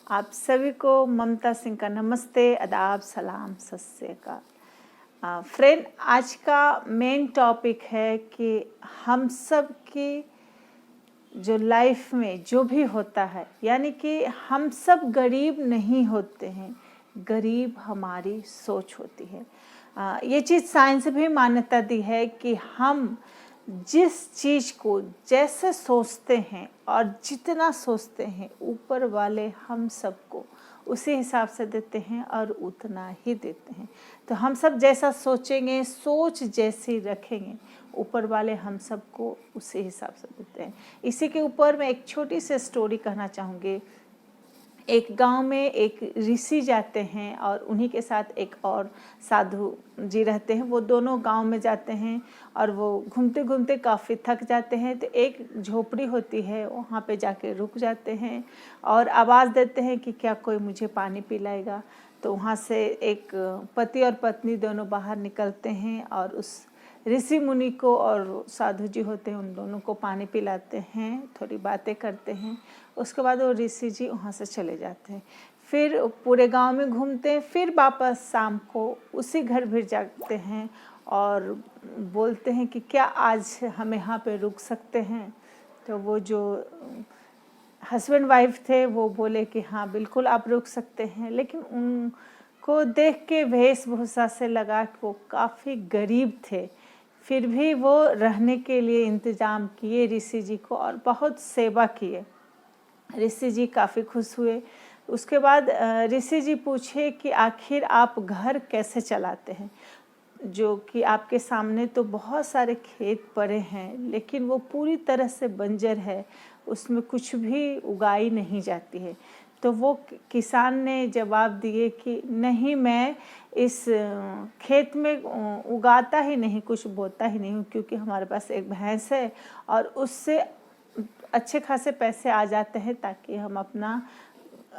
आप सभी को ममता सिंह का नमस्ते, आदाब, सलाम, सत श्री अकाल। फ्रेंड, आज का मेन टॉपिक है कि हम सब की जो लाइफ में जो भी होता है, यानी कि हम सब गरीब नहीं होते हैं, गरीब हमारी सोच होती है। ये चीज़ साइंस भी मान्यता दी है कि हम जिस चीज़ को जैसे सोचते हैं और जितना सोचते हैं, ऊपर वाले हम सबको उसी हिसाब से देते हैं और उतना ही देते हैं। तो हम सब जैसा सोचेंगे, सोच जैसी रखेंगे, ऊपर वाले हम सबको उसी हिसाब से देते हैं। इसी के ऊपर मैं एक छोटी सी स्टोरी कहना चाहूँगी। एक गांव में एक ऋषि जाते हैं और उन्हीं के साथ एक और साधु जी रहते हैं। वो दोनों गांव में जाते हैं और वो घूमते घूमते काफ़ी थक जाते हैं, तो एक झोपड़ी होती है, वहाँ पे जाके रुक जाते हैं और आवाज़ देते हैं कि क्या कोई मुझे पानी पिलाएगा। तो वहाँ से एक पति और पत्नी दोनों बाहर निकलते हैं और उस ऋषि मुनि को और साधु जी होते हैं उन दोनों को पानी पिलाते हैं, थोड़ी बातें करते हैं। उसके बाद वो ऋषि जी वहाँ से चले जाते हैं। फिर पूरे गांव में घूमते हैं, फिर वापस शाम को उसी घर भी जाते हैं और बोलते हैं कि क्या आज हम यहाँ पे रुक सकते हैं। तो वो जो हस्बैंड वाइफ थे वो बोले कि हाँ बिल्कुल आप रुक सकते हैं, लेकिन उनको देख के वेशभूषा से लगा कि वो काफ़ी गरीब थे। फिर भी वो रहने के लिए इंतज़ाम किए ऋषि जी को और बहुत सेवा किए। ऋषि जी काफ़ी खुश हुए। उसके बाद ऋषि जी पूछे कि आखिर आप घर कैसे चलाते हैं, जो कि आपके सामने तो बहुत सारे खेत पड़े हैं लेकिन वो पूरी तरह से बंजर है, उसमें कुछ भी उगाई नहीं जाती है। तो वो किसान ने जवाब दिए कि नहीं, मैं इस खेत में उगाता ही नहीं, कुछ बोता ही नहीं हूँ, क्योंकि हमारे पास एक भैंस है और उससे अच्छे खासे पैसे आ जाते हैं ताकि हम अपना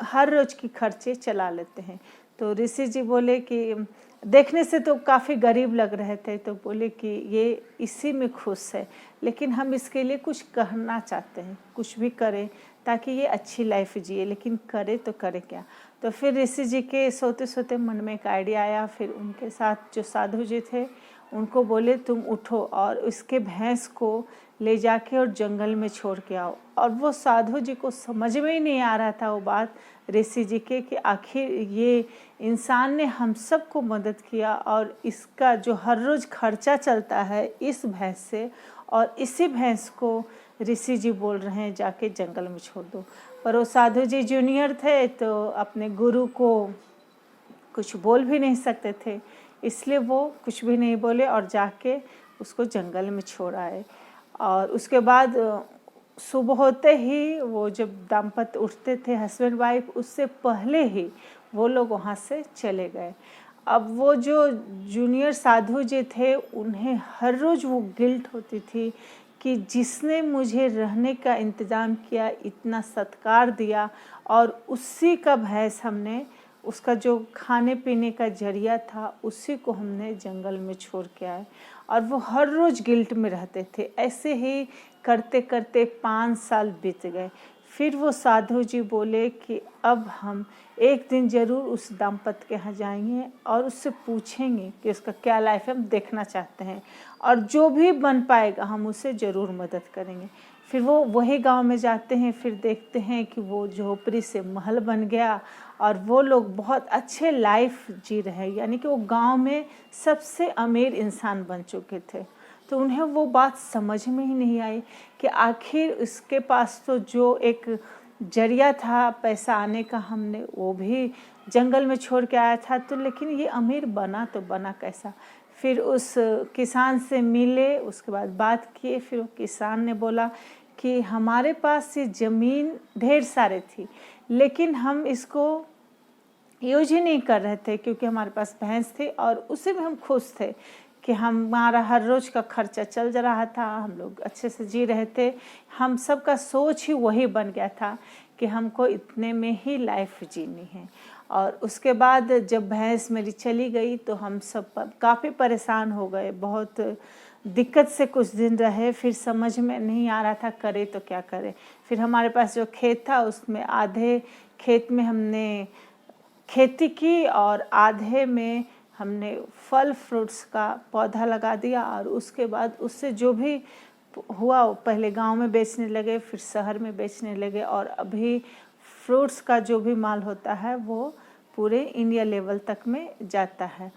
हर रोज़ की खर्चे चला लेते हैं। तो ऋषि जी बोले कि देखने से तो काफ़ी गरीब लग रहे थे, तो बोले कि ये इसी में खुश है, लेकिन हम इसके लिए कुछ करना चाहते हैं, कुछ भी करें ताकि ये अच्छी लाइफ जिए, लेकिन करे तो करे क्या। तो फिर ऋषि जी के सोते सोते मन में एक आइडिया आया। फिर उनके साथ जो साधु जी थे उनको बोले तुम उठो और उसके भैंस को ले जाके और जंगल में छोड़ के आओ। और वो साधु जी को समझ में ही नहीं आ रहा था वो बात ऋषि जी के कि आखिर ये इंसान ने हम सब को मदद किया और इसका जो हर रोज़ खर्चा चलता है इस भैंस से, और इसी भैंस को ऋषि जी बोल रहे हैं जाके जंगल में छोड़ दो। पर वो साधु जी जूनियर थे तो अपने गुरु को कुछ बोल भी नहीं सकते थे, इसलिए वो कुछ भी नहीं बोले और जाके उसको जंगल में छोड़ आए। और उसके बाद सुबह होते ही वो जब दाम्पत्य उठते थे हस्बैंड वाइफ, उससे पहले ही वो लोग वहाँ से चले गए। अब वो जो जूनियर साधु जी थे उन्हें हर रोज़ वो गिल्ट होती थी कि जिसने मुझे रहने का इंतज़ाम किया, इतना सत्कार दिया और उसी का भैंस हमने, उसका जो खाने पीने का जरिया था उसी को हमने जंगल में छोड़ के आए। और वो हर रोज़ गिल्ट में रहते थे। ऐसे ही करते करते 5 साल बीत गए। फिर वो साधु जी बोले कि अब हम एक दिन ज़रूर उस दाम्पत्य के यहाँ जाएंगे और उससे पूछेंगे कि उसका क्या लाइफ है, हम देखना चाहते हैं और जो भी बन पाएगा हम उसे ज़रूर मदद करेंगे। फिर वो वही गांव में जाते हैं। फिर देखते हैं कि वो झोपड़ी से महल बन गया और वो लोग बहुत अच्छे लाइफ जी रहे हैं, यानी कि वो गांव में सबसे अमीर इंसान बन चुके थे। तो उन्हें वो बात समझ में ही नहीं आई कि आखिर उसके पास तो जो एक जरिया था पैसा आने का, हमने वो भी जंगल में छोड़ के आया था, तो लेकिन ये अमीर बना तो बना कैसा। फिर उस किसान से मिले, उसके बाद बात किए। फिर वो किसान ने बोला कि हमारे पास ये ज़मीन ढेर सारे थी, लेकिन हम इसको यूज ही नहीं कर रहे थे क्योंकि हमारे पास भैंस थी और उसी में हम खुश थे कि हमारा हर रोज़ का खर्चा चल जा रहा था, हम लोग अच्छे से जी रहे थे। हम सब का सोच ही वही बन गया था कि हमको इतने में ही लाइफ जीनी है। और उसके बाद जब भैंस मेरी चली गई तो हम सब काफ़ी परेशान हो गए, बहुत दिक्कत से कुछ दिन रहे, फिर समझ में नहीं आ रहा था करे तो क्या करें। फिर हमारे पास जो खेत था उसमें आधे खेत में हमने खेती की और आधे में हमने फल फ्रूट्स का पौधा लगा दिया, और उसके बाद उससे जो भी हुआ पहले गांव में बेचने लगे, फिर शहर में बेचने लगे, और अभी फ्रूट्स का जो भी माल होता है वो पूरे इंडिया लेवल तक में जाता है।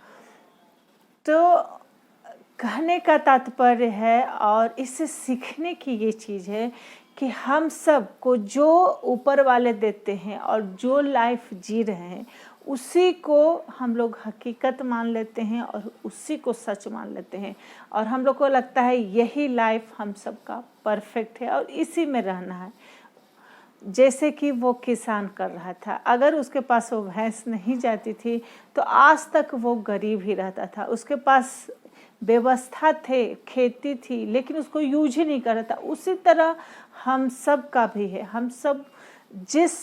तो कहने का तात्पर्य है और इससे सीखने की ये चीज़ है कि हम सब को जो ऊपर वाले देते हैं और जो लाइफ जी रहे हैं उसी को हम लोग हकीकत मान लेते हैं और उसी को सच मान लेते हैं, और हम लोग को लगता है यही लाइफ हम सब का परफेक्ट है और इसी में रहना है। जैसे कि वो किसान कर रहा था, अगर उसके पास वो भैंस नहीं जाती थी तो आज तक वो गरीब ही रहता था। उसके पास व्यवस्था थे, खेती थी, लेकिन उसको यूज ही नहीं कर रहा था। उसी तरह हम सब का भी है, हम सब जिस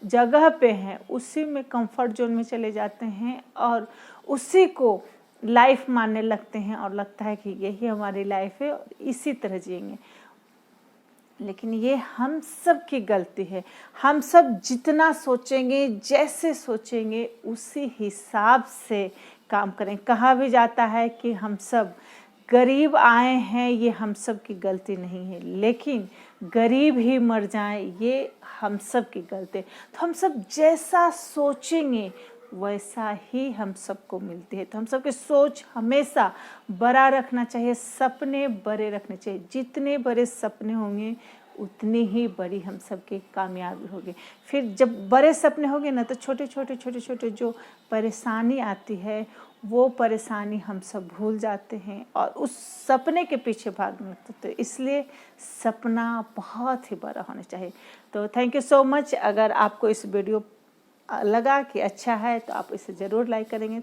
जगह पे हैं उसी में कंफर्ट जोन में चले जाते हैं और उसी को लाइफ मानने लगते हैं और लगता है कि यही हमारी लाइफ है और इसी तरह जिएंगे। लेकिन ये हम सब की गलती है। हम सब जितना सोचेंगे, जैसे सोचेंगे, उसी हिसाब से काम करें। कहा भी जाता है कि हम सब गरीब आए हैं, ये हम सब की गलती नहीं है, लेकिन गरीब ही मर जाएं ये हम सब की गलती है। तो हम सब जैसा सोचेंगे वैसा ही हम सबको मिलती है। तो हम सबकी सोच हमेशा बड़ा रखना चाहिए, सपने बड़े रखने चाहिए। जितने बड़े सपने होंगे उतनी ही बड़ी हम सबकी कामयाबी होगी। फिर जब बड़े सपने होंगे ना तो छोटे छोटे जो परेशानी आती है वो परेशानी हम सब भूल जाते हैं और उस सपने के पीछे भागने लगते। तो इसलिए सपना बहुत ही बड़ा होना चाहिए। तो थैंक यू सो मच। अगर आपको इस वीडियो लगा कि अच्छा है तो आप इसे ज़रूर लाइक करेंगे।